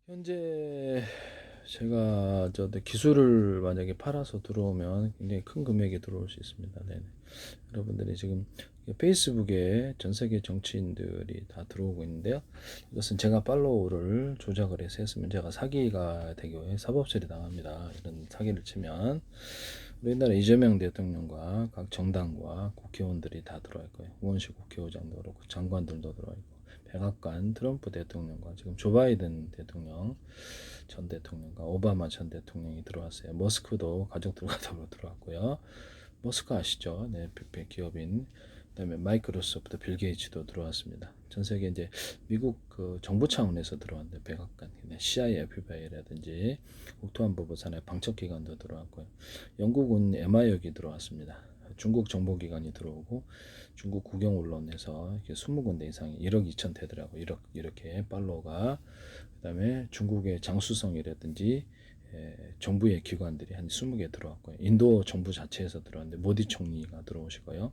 현재 제가 기술을 만약에 팔아서 들어오면 굉장히 큰 금액이 들어올 수 있습니다. 네네. 여러분들이 지금 페이스북에 전 세계 정치인들이 다 들어오고 있는데요. 이것은 제가 팔로우를 조작을 해서 했으면 제가 사기가 되고 사법처리 당합니다. 이런 사기를 치면 우리나라 이재명 대통령과 각 정당과 국회의원들이 다 들어와 있고요. 의원실 국회의장도 그렇고 장관들도 들어와 있고 백악관 트럼프 대통령과 지금 조 바이든 대통령 전 대통령과 오바마 전 대통령이 들어왔어요. 머스크도 가족들과 더불어 들어왔고요. 머스크 아시죠? 네, 기업인. 그다음에 마이크로소프트 빌 게이츠도 들어왔습니다. 전 세계 이제 미국 그 정부 차원에서 들어왔는데 백악관, CIA, FBI라든지 국토안보부 산하의 방첩기관도 들어왔고요. 영국은 MI역이 들어왔습니다. 중국 정보기관이 들어오고 중국 국영 언론에서 20군데 이상이 1억 2천 되더라고. 1억 이렇게 팔로워가. 그다음에 중국의 장수성이라든지 정부의 기관들이 한 20개 들어왔고요. 인도 정부 자체에서 들어왔는데 모디 총리가 들어오시고요.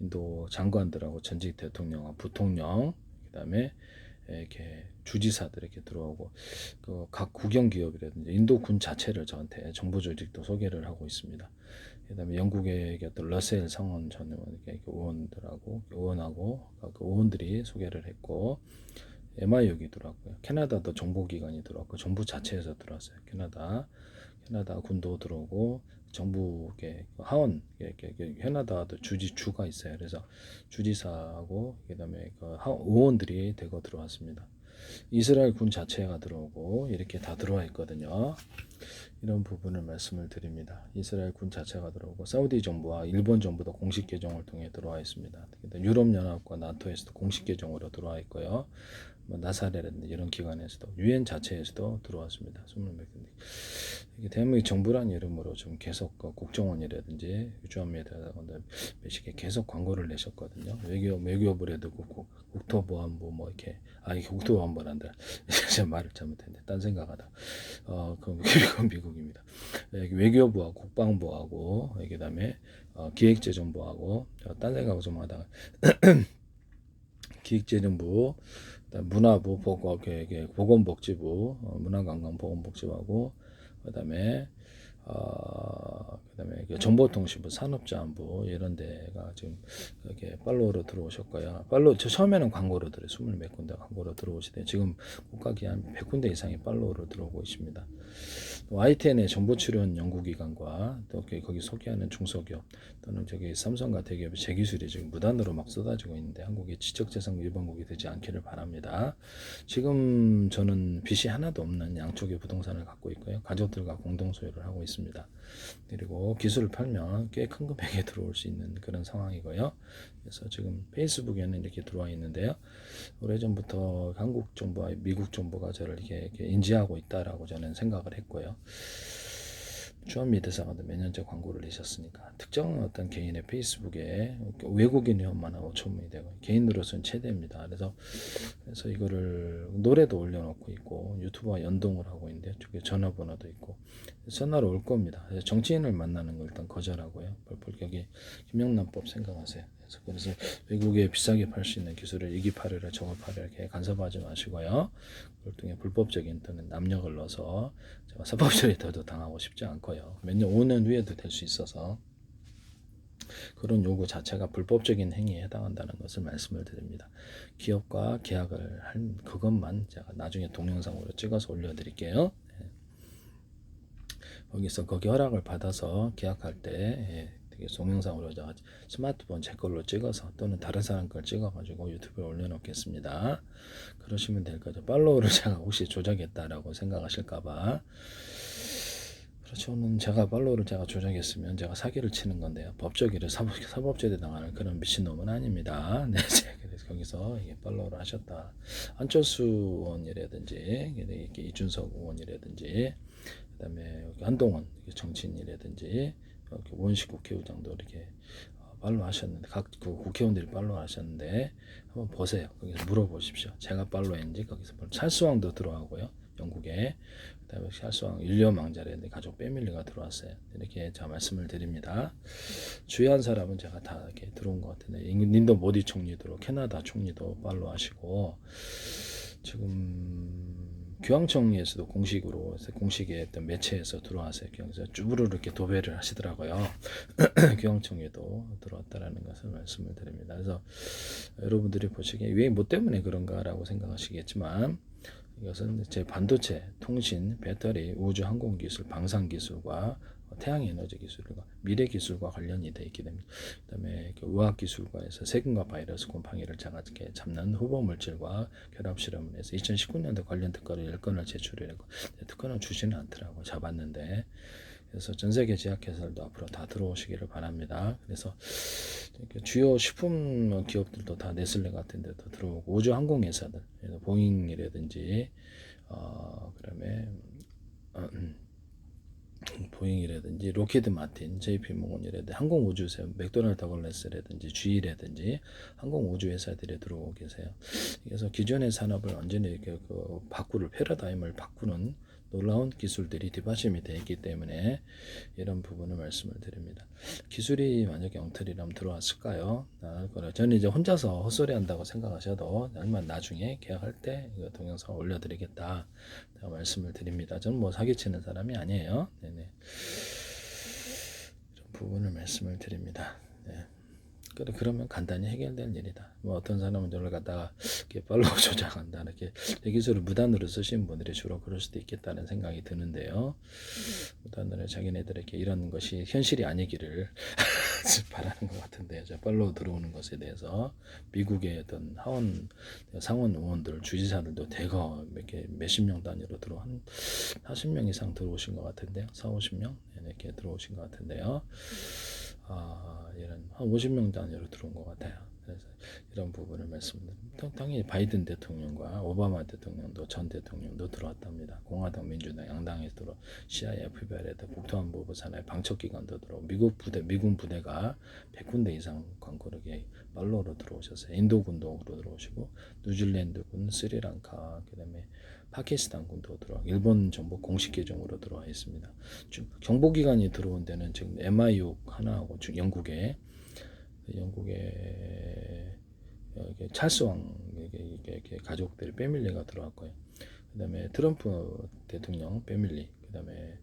인도 장관들하고 전직 대통령과 부통령, 그다음에 이렇게 주지사들 이렇게 들어오고 각 국영 기업이라든지 인도 군 자체를 저한테 정부 조직도 소개를 하고 있습니다. 그다음에 영국의 어떤 러셀 성원 전 의원들하고 의원하고 그 의원들이 소개를 했고 MI역이 들어왔고요. 캐나다도 정보기관이 들어왔고 정부 자체에서 들어왔어요. 캐나다 군도 들어오고 정부의 하원 캐나다도 주가 있어요. 그래서 주지사하고 그다음에 의원들이 대거 들어왔습니다. 이스라엘 군 자체가 들어오고 이렇게 다 들어와 있거든요. 이런 부분을 말씀을 드립니다. 이스라엘 군 자체가 들어오고 사우디 정부와 일본 정부도 공식 계정을 통해 들어와 있습니다. 유럽 연합과 나토에서도 공식 계정으로 들어와 있고요. 나사레라든지 이런 기관에서도 유엔 자체에서도 들어왔습니다. 20몇 군데. 대한민국 정부란 이름으로 좀 계속 국정원이라든지 유주한미디어라든지 몇십 개 계속 광고를 내셨거든요. 외교부에도 국토보안부 뭐 이렇게 이게 국토보안부란다. 제가 말을 잘못했는데 딴 생각하다. 그건 미국입니다. 외교부하고 국방부하고 그다음에 기획재정부하고 딴 생각을 좀 하다가 기획재정부, 문화부, 보건복지부, 문화관광보건복지부하고 그다음에 그다음에 정보통신부, 산업자원부 이런 데가 지금 이렇게 팔로우로 들어오셨고요. 처음에는 광고로 들어요. 20몇 군데 광고로 들어오시대. 지금 국가기 한 100군데 이상이 팔로우로 들어오고 있습니다. YTN의 정보출연 연구기관과 또 거기 소개하는 중소기업 또는 삼성과 대기업의 제 기술이 지금 무단으로 막 쏟아지고 있는데 한국이 지적재산 위반국이 되지 않기를 바랍니다. 지금 저는 빚이 하나도 없는 양쪽의 부동산을 갖고 있고요. 가족들과 공동 소유를 하고 있습니다. 그리고 기술을 팔면 꽤 큰 금액에 들어올 수 있는 그런 상황이고요. 그래서 지금 페이스북에는 이렇게 들어와 있는데요. 오래전부터 한국 정부와 미국 정부가 저를 이렇게 인지하고 있다라고 저는 생각을 했고요. 주한미대사가 몇 년째 광고를 내셨으니까 특정 어떤 개인의 페이스북에 외국인 회원만 5,000명이 되고 개인으로서는 최대입니다. 그래서 이거를 노래도 올려놓고 있고 유튜브와 연동을 하고 있는데 저기 전화번호도 있고 전화로 올 겁니다. 그래서 정치인을 만나는 걸 일단 거절하고요. 여기 김영란법 생각하세요. 그래서 외국에 비싸게 팔 수 있는 기술을 이기 팔으라 저거 팔으라 이렇게 간섭하지 마시고요. 그걸 통해 불법적인 또는 남력을 넣어서 사법 처리도 당하고 싶지 않고요. 몇 년, 5년 후에도 될 수 있어서 그런 요구 자체가 불법적인 행위에 해당한다는 것을 말씀을 드립니다. 기업과 계약을 한 그것만 제가 나중에 동영상으로 찍어서 올려드릴게요. 거기 허락을 받아서 계약할 때 동영상으로 스마트폰 제 걸로 찍어서 또는 다른 사람 걸 찍어가지고 유튜브에 올려놓겠습니다. 그러시면 될 거죠. 팔로우를 제가 혹시 조작했다라고 생각하실까봐. 그렇죠. 제가 팔로우를 제가 조작했으면 제가 사기를 치는 건데요. 법적으로 사법제대 당하는 그런 미친놈은 아닙니다. 네, 그래서 거기서 이게 팔로우를 하셨다. 안철수 의원이라든지 이렇게 이준석 의원이라든지 그다음에 한동훈 정치인이라든지 원식 국회의장도 이렇게 팔로우 하셨는데 각 국회의원들이 팔로우 하셨는데 한번 보세요. 거기서 물어보십시오. 제가 팔로우 했는지 거기서 찰스왕도 들어가고요. 영국에 그다음에 찰스왕 윌리엄 왕자라는데 가족 패밀리가 들어왔어요. 이렇게 제가 말씀을 드립니다. 주요한 사람은 제가 다 이렇게 들어온 것 같은데 인도 모디 총리도 캐나다 총리도 팔로우 하시고 지금 교황청에서도 공식의 어떤 매체에서 들어와서 그래서 쭈부르 이렇게 도배를 하시더라고요. 교황청에도 들어왔다라는 것을 말씀을 드립니다. 그래서 여러분들이 보시기에 왜 뭐 때문에 그런가라고 생각하시겠지만 이것은 제 반도체, 통신, 배터리, 우주 항공 기술, 방산 기술과 태양 에너지 기술과 미래 기술과 관련이 되어 있기 때문에 그다음에 의학 기술과에서 세균과 바이러스 곰팡이를 잡게 잡는 후보 물질과 결합 실험을 해서 2019년도 관련 특허를 10건을 제출했고 특허는 주지는 않더라고 잡았는데 그래서 전 세계 제약회사들도 앞으로 다 들어오시기를 바랍니다. 그래서 주요 식품 기업들도 다 네슬레 같은 데도 들어오고 우주 항공 회사들 보잉이라든지 그다음에 보잉이라든지 로키드 마틴, JP 모건이라든지 항공우주사, 맥도날드 더글라스라든지 GE라든지 항공우주회사들이 들어오고 계세요. 그래서 기존의 산업을 완전히 이렇게 패러다임을 바꾸는 놀라운 기술들이 뒷받침이 되어 있기 때문에 이런 부분을 말씀을 드립니다. 기술이 만약에 엉터리라면 들어왔을까요? 저는 이제 혼자서 헛소리 한다고 생각하셔도 나중에 계약할 때 동영상을 올려드리겠다 말씀을 드립니다. 저는 뭐 사기치는 사람이 아니에요. 네네. 이런 부분을 말씀을 드립니다. 네. 그러면 간단히 해결될 일이다. 뭐 어떤 사람은 저를 갖다가 이렇게 팔로우 조작한다, 이렇게 내 기술을 무단으로 쓰시는 분들이 주로 그럴 수도 있겠다는 생각이 드는데요. 무단으로 자기네들에게 이런 것이 현실이 아니기를 바라는 것 같은데요. 팔로우 들어오는 것에 대해서 미국의 어떤 상원 의원들, 주지사들도 대거 이렇게 몇십 명 단위로 한 40명 이상 들어오신 것 같은데요. 4, 50명 이렇게 들어오신 것 같은데요. 이런 한 50명 단위로 들어온 것 같아요. 그래서 이런 부분을 말씀드립니다. 당연히 바이든 대통령과 오바마 대통령도 전 대통령도 들어왔답니다. 공화당, 민주당 양당에 들어 CIA, FBI에도 국토안보부 산하의 방첩기관도 들어오고 미군 부대가 100군데 이상 광고르게 말로로 들어오셨어요. 인도군도 들어오시고 뉴질랜드군, 스리랑카, 그다음에 파키스탄군도 들어와 일본 정부 공식 계정으로 들어와 있습니다. 정보기관이 들어온 데는 지금 MI6 하나하고 영국의 찰스 왕 가족들이 패밀리가 들어왔고요. 그다음에 트럼프 대통령 패밀리, 그다음에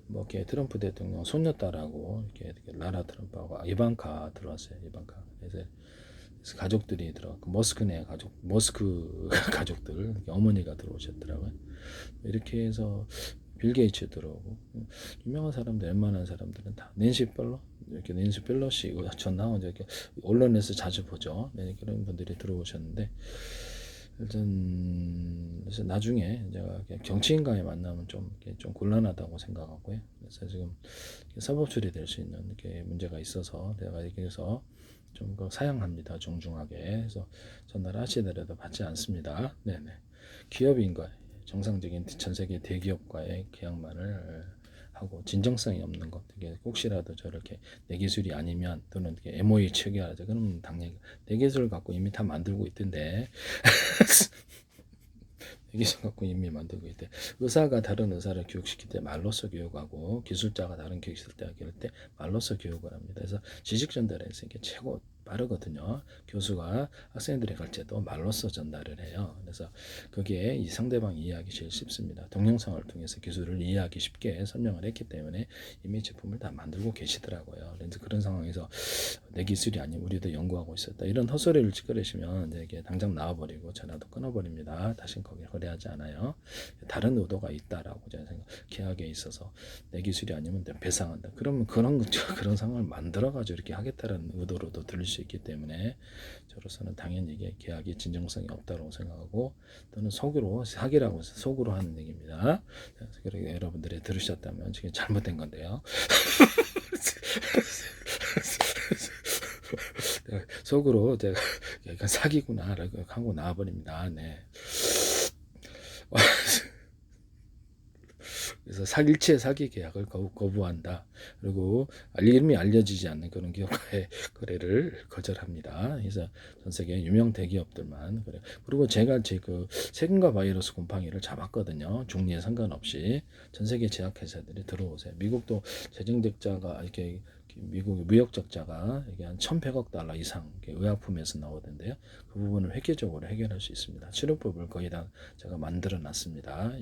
이렇게 트럼프 대통령 손녀딸하고 이렇게 라라 트럼프하고 이방카 들어왔어요. 이방카. 그래서 가족들이 들어갔고 머스크 가족들 어머니가 들어오셨더라고요. 이렇게 해서 빌 게이츠 들어오고 유명한 사람들, 웬만한 사람들은 다 낸시 펠로시 전 나온 이렇게 언론에서 자주 보죠. 네, 그런 분들이 들어오셨는데 일단 그래서 나중에 제가 정치인과의 만남은 좀 곤란하다고 생각하고요. 그래서 지금 사법 처리될 수 있는 이렇게 문제가 있어서 내가 여기서 좀 사양합니다. 정중하게. 그래서 전달하시더라도 받지 않습니다. 네네. 기업인과 정상적인 전 세계 대기업과의 계약만을 하고 진정성이 없는 것, 이게 혹시라도 저렇게 내 기술이 아니면 또는 MOU 체결하자 그러면 당연히 내 기술을 갖고 이미 다 만들고 있던데 내 기술 갖고 이미 만들고 있대. 의사가 다른 의사를 교육시킬 때 말로써 교육하고 기술자가 다른 기술자가 교육할 때 말로써 교육을 합니다. 그래서 지식 전달에서 이게 최고 빠르거든요. 교수가 학생들의 갈채도 말로써 전달을 해요. 그래서 거기에 이 상대방 이해하기 제일 쉽습니다. 동영상을 통해서 기술을 이해하기 쉽게 설명을 했기 때문에 이미 제품을 다 만들고 계시더라고요. 그래서 그런 상황에서 내 기술이 아니면 우리도 연구하고 있었다. 이런 헛소리를 찌그러시면 이게 당장 나와버리고 전화도 끊어버립니다. 다시는 거기 거래하지 않아요. 다른 의도가 있다라고 저는 생각. 계약에 있어서 내 기술이 아니면 배상한다. 그러면 그런 상황을 만들어가지고 이렇게 하겠다는 의도로도 들릴 수 있기 때문에 저로서는 당연히 이게 계약이 진정성이 없다고 생각하고 또는 사기라고 해서 속으로 하는 얘기입니다. 그래서 여러분들이 들으셨다면 지금 잘못된 건데요. 속으로 제가 사기구나라고 하고 나와버립니다. 네. 그래서 일체 사기 계약을 거부한다. 그리고 이름이 알려지지 않는 그런 기업과의 거래를 거절합니다. 그래서 전 세계 유명 대기업들만 그래. 그리고 제가 그 세균과 바이러스 곰팡이를 잡았거든요. 종류에 상관없이 전 세계 제약회사들이 들어오세요. 미국도 재정적자가 이렇게 미국 무역 적자가 이게 한 1,100억 달러 이상 의약품에서 나오던데요. 그 부분을 획기적으로 해결할 수 있습니다. 치료법을 거의 다 제가 만들어 놨습니다.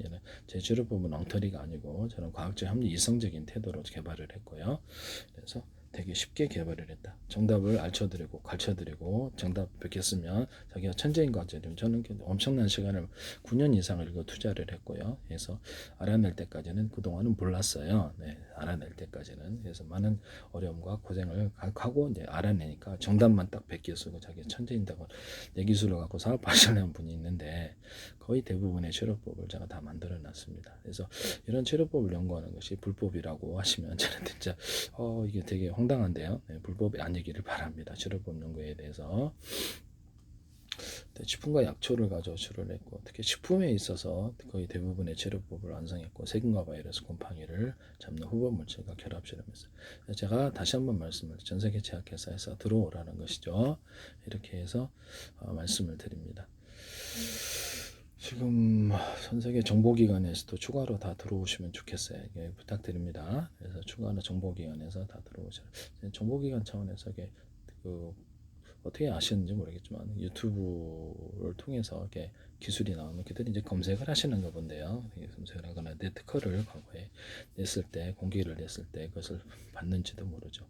제 치료법은 엉터리가 아니고 저는 과학적 합리 이성적인 태도로 개발을 했고요. 그래서 되게 쉽게 개발을 했다. 정답을 알려드리고 가르쳐드리고 정답 베꼈으면 자기가 천재인 것 같아요. 저는 엄청난 시간을 9년 이상을 이거 투자를 했고요. 그래서 알아낼 때까지는 그동안은 몰랐어요. 네, 알아낼 때까지는. 그래서 많은 어려움과 고생을 하고 이제 알아내니까 정답만 딱 베껴 쓰고 자기가 천재인다고 내 기술을 갖고 사업하시려는 분이 있는데 거의 대부분의 치료법을 제가 다 만들어 놨습니다. 그래서 이런 치료법을 연구하는 것이 불법이라고 하시면 저는 진짜 이게 되게 황당한데요. 네, 불법이 아니기를 바랍니다. 치료법 연구에 대해서. 식품과 약초를 가지고 치료를 했고 특히 식품에 있어서 거의 대부분의 치료법을 완성했고 세균과 바이러스 곰팡이를 잡는 후보 물질과 결합 실험했어요. 제가 다시 한번 말씀을 전세계 제약회사에서 들어오라는 것이죠. 이렇게 해서 말씀을 드립니다. 지금 전 세계 정보기관에서도 추가로 다 들어오시면 좋겠어요. 부탁드립니다. 그래서 추가로 정보기관에서 다 들어오셔. 정보기관 차원에서 그 어떻게 아시는지 모르겠지만 유튜브를 통해서 이렇게 기술이 나오면 그들이 이제 검색을 하시는가 본데요. 검색을 하거나 내 특허를 과거에 냈을 때 공개를 냈을 때 그것을 받는지도 모르죠.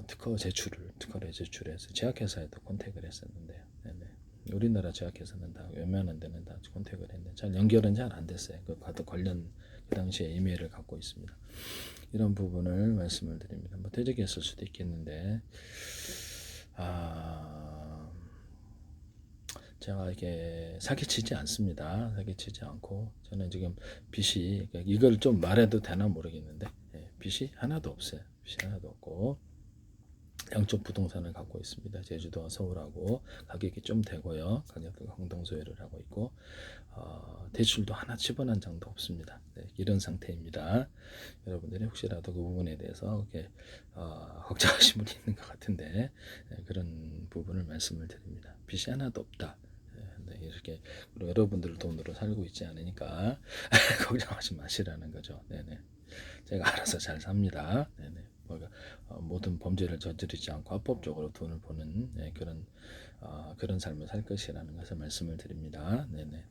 특허를 제출해서 제약회사에도 컨택을 했었는데요. 네네. 우리나라 제약회사는 다 웬만한 데는 다 컨택을 했는데 잘 연결은 잘 안 됐어요. 그 관련 그 당시에 이메일을 갖고 있습니다. 이런 부분을 말씀을 드립니다. 뭐 퇴직했을 수도 있겠는데 제가 이게 사기치지 않습니다. 사기치지 않고 저는 지금 빚이 이걸 좀 말해도 되나 모르겠는데 빚이 하나도 없어요. 빚이 하나도 없고 양쪽 부동산을 갖고 있습니다. 제주도와 서울하고 가격이 좀 되고요. 가격도 공동소유를 하고 있고 대출도 하나 집어넣은 장도 없습니다. 네, 이런 상태입니다. 여러분들이 혹시라도 그 부분에 대해서 걱정하신 분이 있는 것 같은데 그런 부분을 말씀을 드립니다. 빚이 하나도 없다. 네, 이렇게 그리고 여러분들 돈으로 살고 있지 않으니까 걱정하지 마시라는 거죠. 네네. 제가 알아서 잘 삽니다. 네네. 모든 범죄를 저지르지 않고 합법적으로 돈을 버는 그런 삶을 살 것이라는 것을 말씀을 드립니다. 네네.